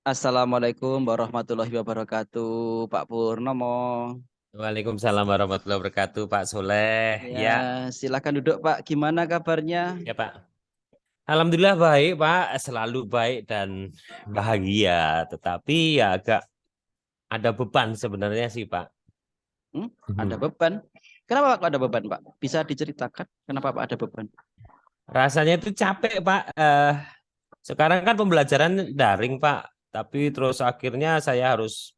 Assalamualaikum warahmatullahi wabarakatuh, Pak Purnomo. Waalaikumsalam warahmatullahi wabarakatuh, Pak Soleh. Ya, Ya, silakan duduk, Pak. Gimana kabarnya? ya Pak. Alhamdulillah baik, Pak. Selalu baik dan bahagia. Tetapi ya agak ada beban sebenarnya sih, Pak. Hmm? Ada Mhm. beban. Kenapa Pak ada beban, Pak? Bisa diceritakan kenapa Pak ada beban? Rasanya itu capek, Pak. Sekarang kan pembelajaran daring, Pak. Tapi terus akhirnya saya harus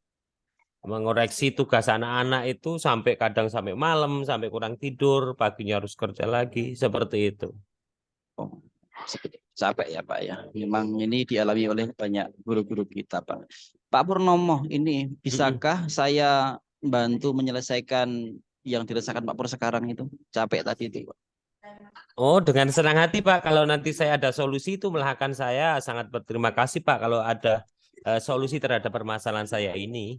mengoreksi tugas anak-anak itu sampai kadang sampai malam, sampai kurang tidur, paginya harus kerja lagi, seperti itu. Oh, capek ya, Pak ya. Memang ini dialami oleh banyak guru-guru kita, Pak. Pak Purnomo, ini Mm-mm. bisakah saya bantu menyelesaikan yang dirasakan Pak Pur sekarang itu? Capek tadi itu, Pak. Oh, dengan senang hati, Pak. Kalau nanti saya ada solusi itu melahkan saya sangat berterima kasih, Pak. Kalau ada solusi terhadap permasalahan saya ini.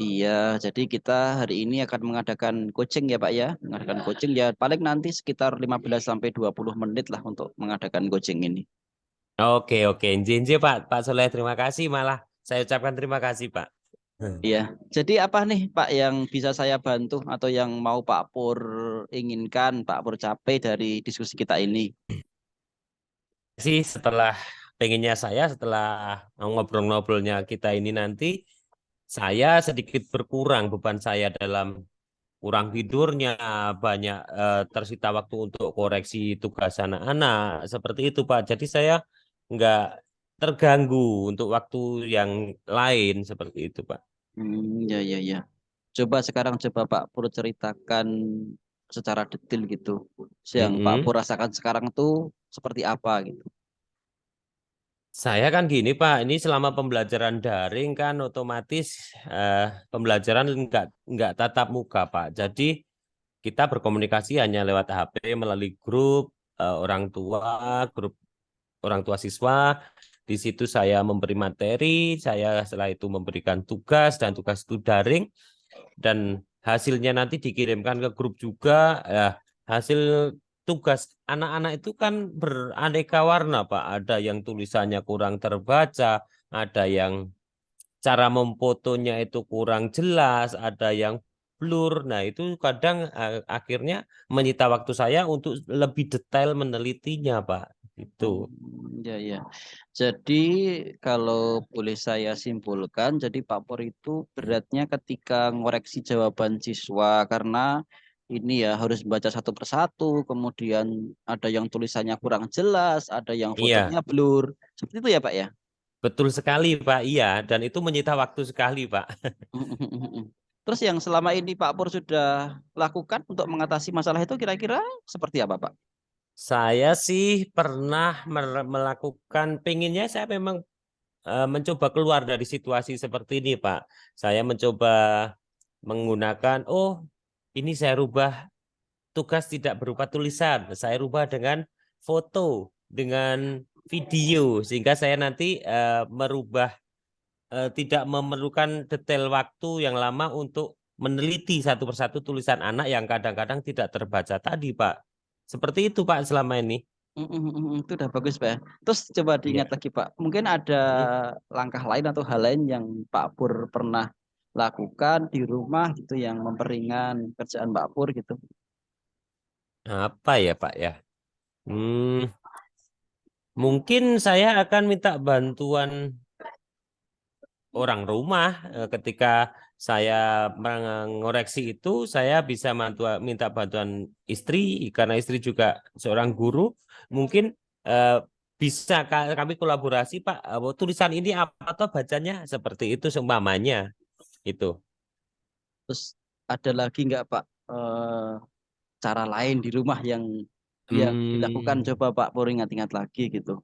Iya, jadi kita hari ini akan mengadakan coaching ya Pak ya. Mengadakan coaching ya paling nanti sekitar 15 sampai 20 menit lah untuk mengadakan coaching ini. Oke, oke. Njenje, Pak. Pak Soleh, terima kasih. Malah saya ucapkan terima kasih, Pak. Hmm. Iya. Jadi apa nih Pak yang bisa saya bantu atau yang mau Pak Pur inginkan, Pak Pur capai dari diskusi kita ini? Sih, setelah ngobrol-ngobrolnya kita ini nanti, saya sedikit berkurang beban saya dalam kurang tidurnya, banyak tersita waktu untuk koreksi tugas anak-anak, seperti itu Pak. Jadi saya nggak terganggu untuk waktu yang lain seperti itu Pak. Ya ya ya. Coba sekarang coba Pak Pur ceritakan secara detail gitu. Yang Pak Mm-mm. Pur rasakan sekarang tuh seperti apa gitu. Saya kan gini Pak, ini selama pembelajaran daring kan otomatis eh, pembelajaran nggak tatap muka Pak. Jadi kita berkomunikasi hanya lewat HP melalui grup orang tua, grup orang tua siswa. Di situ saya memberi materi, saya setelah itu memberikan tugas dan tugas itu daring dan hasilnya nanti dikirimkan ke grup juga. Ya, hasil tugas anak-anak itu kan beraneka warna, Pak. Ada yang tulisannya kurang terbaca, ada yang cara memfotonya itu kurang jelas, ada yang blur. Nah, itu kadang akhirnya menyita waktu saya untuk lebih detail menelitinya, Pak. Itu. Ya, ya. Jadi kalau boleh saya simpulkan, jadi Pak Pur itu beratnya ketika ngoreksi jawaban siswa karena ini ya harus baca satu persatu, kemudian ada yang tulisannya kurang jelas, ada yang fotonya Iya, blur. Seperti itu ya Pak ya? betul sekali, Pak. Iya, dan itu menyita waktu sekali, Pak. Terus yang selama ini Pak Pur sudah lakukan untuk mengatasi masalah itu kira-kira seperti apa Pak? Saya sih pernah melakukan, pengennya saya memang mencoba keluar dari situasi seperti ini, Pak. Saya mencoba menggunakan, oh, ini saya rubah tugas tidak berupa tulisan, saya rubah dengan foto, dengan video, sehingga saya nanti merubah, tidak memerlukan detail waktu yang lama untuk meneliti satu persatu tulisan anak yang kadang-kadang tidak terbaca tadi, Pak. Seperti itu, Pak, selama ini. Itu udah bagus Pak ya. Terus coba Ya. diingat lagi Pak, mungkin ada Mm. langkah lain atau hal lain yang Pak Pur pernah lakukan di rumah gitu yang memperingan kerjaan Pak Pur gitu. Apa ya, Pak ya? Hmm, mungkin saya akan minta bantuan orang rumah ketika saya mengoreksi itu, saya bisa minta bantuan istri karena istri juga seorang guru. Mungkin eh, bisa kami kolaborasi, Pak. Tulisan ini apa atau bacanya seperti itu seumpamanya itu. Terus ada lagi nggak Pak cara lain di rumah yang dilakukan Hmm, coba Pak Pur ingat-ingat lagi gitu.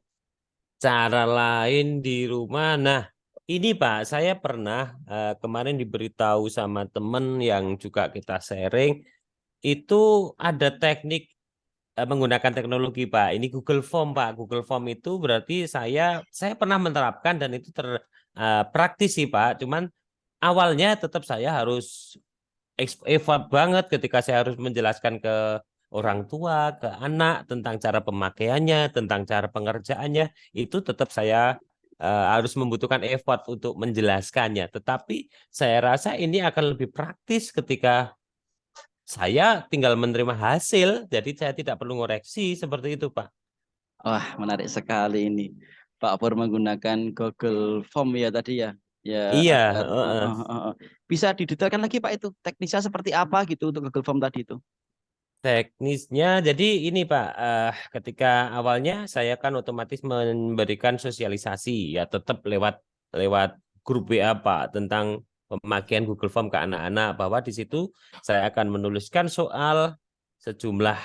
cara lain di rumah. Nah, ini Pak, saya pernah kemarin diberitahu sama temen yang juga kita sharing itu ada teknik menggunakan teknologi Pak. Ini Google Form Pak. Google Form itu berarti saya pernah menerapkan dan itu praktis sih Pak. Cuman awalnya tetap saya harus effort banget ketika saya harus menjelaskan ke orang tua, ke anak tentang cara pemakaiannya, tentang cara pengerjaannya. Itu tetap saya harus membutuhkan effort untuk menjelaskannya. Tetapi saya rasa ini akan lebih praktis ketika saya tinggal menerima hasil, jadi saya tidak perlu ngoreksi seperti itu, Pak. Wah, menarik sekali ini. Pak Pur menggunakan Google Form ya tadi ya. Ya, Iya, agar bisa didetailkan lagi Pak itu teknisnya seperti apa gitu untuk Google Form tadi itu. teknisnya. Jadi ini Pak, ketika awalnya saya kan otomatis memberikan sosialisasi ya tetap lewat lewat grup WA Pak tentang pemakaian Google Form ke anak-anak bahwa di situ saya akan menuliskan soal sejumlah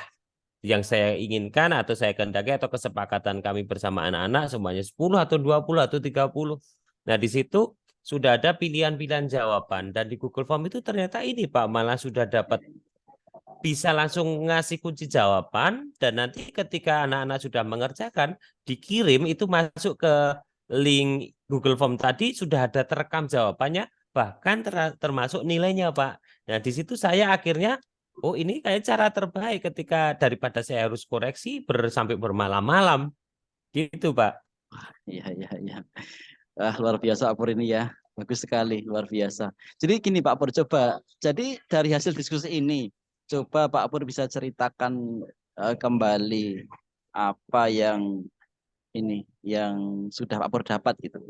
yang saya inginkan atau saya kehendaki atau kesepakatan kami bersama anak-anak semuanya 10 atau 20 atau 30. Nah, di situ sudah ada pilihan-pilihan jawaban dan di Google Form itu ternyata ini Pak malah sudah dapat bisa langsung ngasih kunci jawaban dan nanti ketika anak-anak sudah mengerjakan dikirim itu masuk ke link Google Form tadi sudah ada terekam jawabannya bahkan termasuk nilainya Pak. Nah di situ saya akhirnya oh ini kayak cara terbaik ketika daripada saya harus koreksi sampai bermalam-malam gitu Pak. Iya, iya, iya. Luar biasa Pak Pur ini ya. Bagus sekali, luar biasa. Jadi gini Pak Pur, coba. Jadi dari hasil diskusi ini, coba Pak Pur bisa ceritakan kembali apa yang ini, yang sudah Pak Pur dapat gitu.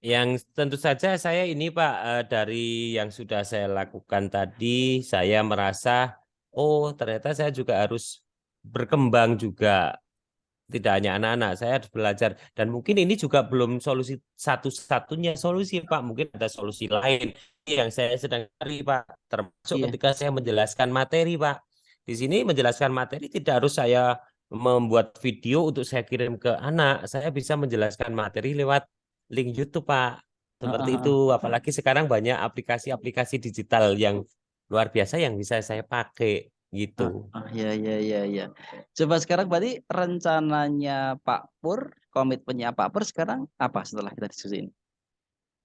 Yang tentu saja saya ini Pak dari yang sudah saya lakukan tadi saya merasa oh ternyata saya juga harus berkembang juga tidak hanya anak-anak saya harus belajar dan mungkin ini juga belum solusi satu-satunya solusi Pak mungkin ada solusi lain yang saya sedang cari Pak termasuk Iya. ketika saya menjelaskan materi Pak di sini menjelaskan materi tidak harus saya membuat video untuk saya kirim ke anak saya bisa menjelaskan materi lewat link YouTube Pak seperti itu apalagi sekarang banyak aplikasi-aplikasi digital yang luar biasa yang bisa saya pakai gitu. Ya, ya, ya, ya. Coba sekarang berarti rencananya Pak Pur, komitmennya Pak Pur sekarang apa setelah kita diskusi ini?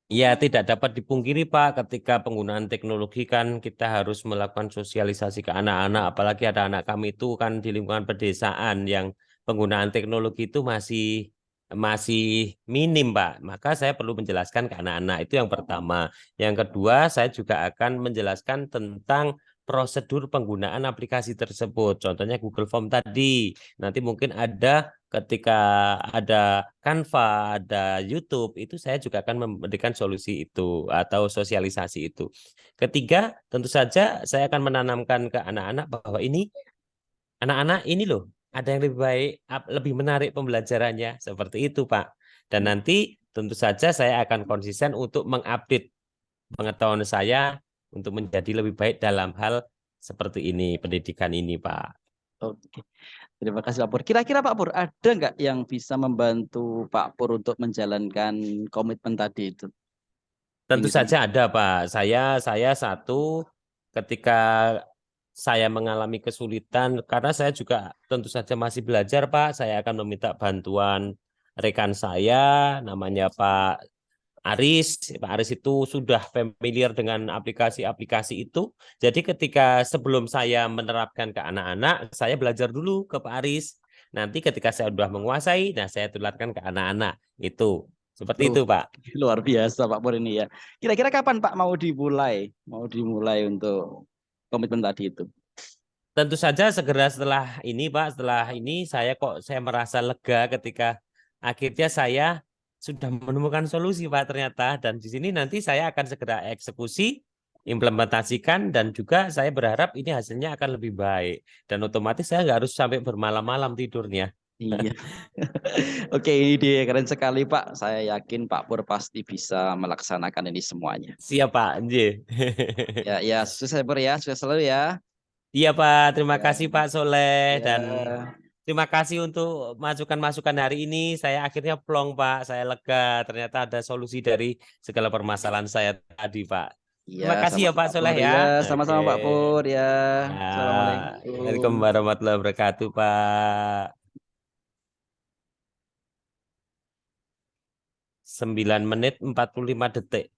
Ya, tidak dapat dipungkiri, Pak, ketika penggunaan teknologi kan kita harus melakukan sosialisasi ke anak-anak, apalagi ada anak kami itu kan di lingkungan pedesaan yang penggunaan teknologi itu masih masih minim, Pak. Maka saya perlu menjelaskan ke anak-anak. Itu yang pertama. Yang kedua, saya juga akan menjelaskan tentang prosedur penggunaan aplikasi tersebut. Contohnya Google Form tadi. Nanti mungkin ada ketika ada Canva, ada YouTube, itu saya juga akan memberikan solusi itu atau sosialisasi itu. Ketiga, tentu saja saya akan menanamkan ke anak-anak bahwa ini anak-anak ini loh, ada yang lebih baik, lebih menarik pembelajarannya seperti itu, Pak. Dan nanti tentu saja saya akan konsisten untuk mengupdate pengetahuan saya untuk menjadi lebih baik dalam hal seperti ini, pendidikan ini, Pak. Oke. Terima kasih Pak Pur. Kira-kira Pak Pur, ada nggak yang bisa membantu Pak Pur untuk menjalankan komitmen tadi itu? Yang Tentu kita saja ada, Pak. Saya satu ketika saya mengalami kesulitan karena saya juga tentu saja masih belajar, Pak. Saya akan meminta bantuan rekan saya namanya Pak Aris. Pak Aris itu sudah familiar dengan aplikasi-aplikasi itu. Jadi ketika sebelum saya menerapkan ke anak-anak, saya belajar dulu ke Pak Aris. Nanti ketika saya sudah menguasai, nah saya tularkan ke anak-anak. Itu. Seperti Oh, itu, Pak. luar biasa Pak Pur ini ya. Kira-kira kapan Pak mau dimulai? Mau dimulai untuk komitmen tadi itu? Tentu saja segera setelah ini, Pak, setelah ini saya merasa lega ketika akhirnya saya sudah menemukan solusi, Pak, ternyata. Dan di sini nanti saya akan segera eksekusi, implementasikan, dan juga saya berharap ini hasilnya akan lebih baik. Dan otomatis saya nggak harus sampai bermalam-malam tidurnya. Iya. Oke, ini dia keren sekali Pak. Saya yakin Pak Pur pasti bisa melaksanakan ini semuanya. Siap, Pak. Nggih. Ya, ya, sukses ya Pur ya, sukses selalu ya. Iya, Pak. Terima Ya, kasih, Pak Soleh. Dan ya. terima kasih untuk masukan-masukan hari ini. Saya akhirnya plong, Pak. Saya lega. Ternyata ada solusi dari segala permasalahan saya tadi, Pak. Iya, Terima kasih ya, sama-sama Pak Pak Soleh Pur ya. ya, Oke. sama-sama Pak Pur ya. Ya, Assalamualaikum Assalamualaikum. warahmatullahi wabarakatuh, Pak. 9 menit 45 detik.